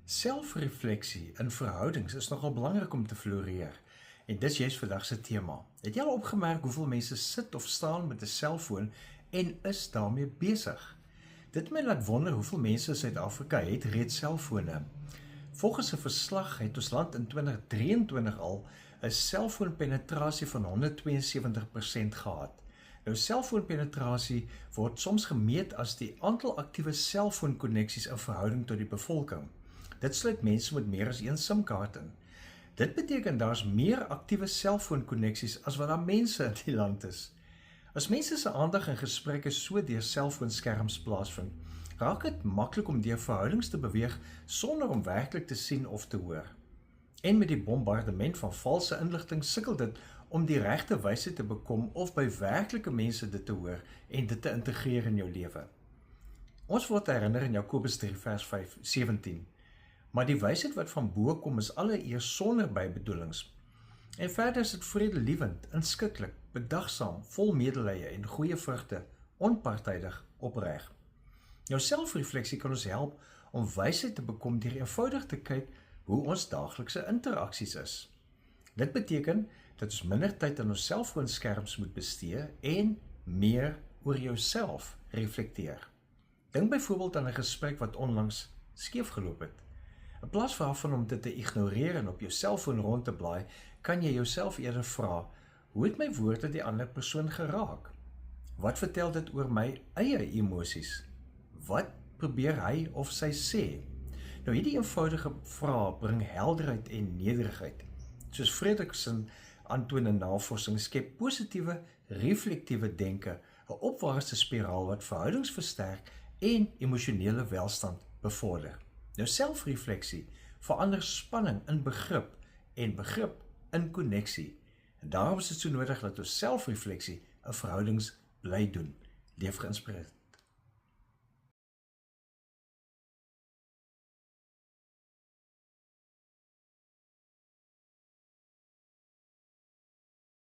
Selfrefleksie in verhoudings is nogal belangrik om te floreer. En dis juist vandag se tema. Het jy al opgemerk hoeveel mense sit of staan met 'n selfoon en is daarmee besig? Dit my laat wonder hoeveel mense in Suid-Afrika het reeds selfone. Volgens 'n verslag het ons land in 2023 al 'n selfoonpenetrasie van 172% gehad. Nou, selfoonpenetrasie word soms gemeet as die aantal aktiewe selfoonkonneksies in verhouding tot die bevolking. Dit sluit mense met meer as een SIM-kaart in. Dit beteken daar's meer aktiewe selfoonkonneksies as wat daar mense in die land is. As mense se aandag en gesprekke so deur selfoonskerms plaasvind, raak dit maklik om deur verhoudings te beweeg sonder om werklik te sien of te hoor. En met die bombardement van valse inligting sukkel dit om die regte wysheid te bekom of by werklike mense dit te hoor en dit te integreer in jou lewe. Ons word herinner in Jakobus 3 vers 17. Maar die wysheid wat van bo kom is alleeers sonder bybedoelings. En verder is dit vredelievend, inskikkelik, bedagsaam, vol medelee en goeie vrugte, onpartydig, opreg. Jou selfrefleksie kan ons help om wysheid te bekom deur eenvoudig te kyk hoe ons daaglikse interaksies is. Dit beteken dat ons minder tyd aan ons selfoonskerms moet bestee en meer oor jouself reflekteer. Dink byvoorbeeld aan 'n gesprek wat onlangs skeef geloop het. In plaas waarvan om dit te ignoreer en op jou selfoon rond te blaai, kan jy jouself eerder vra, hoe het my woorde die ander persoon geraak? Wat vertel dit oor my eie emosies? Wat probeer hy of sy sê? Nou, hierdie eenvoudige vrae bring helderheid en nederigheid. Soos Fredrickson aantoon in navorsing, skep positiewe, reflektiewe denke 'n opwaartse spiraal wat verhoudings versterk en emosionele welstand bevorder. Nou, selfrefleksie verander spanning in begrip en begrip in konneksie. En daarom is dit so nodig dat ons selfrefleksie in verhoudings bly doen. Leef geïnspireerd.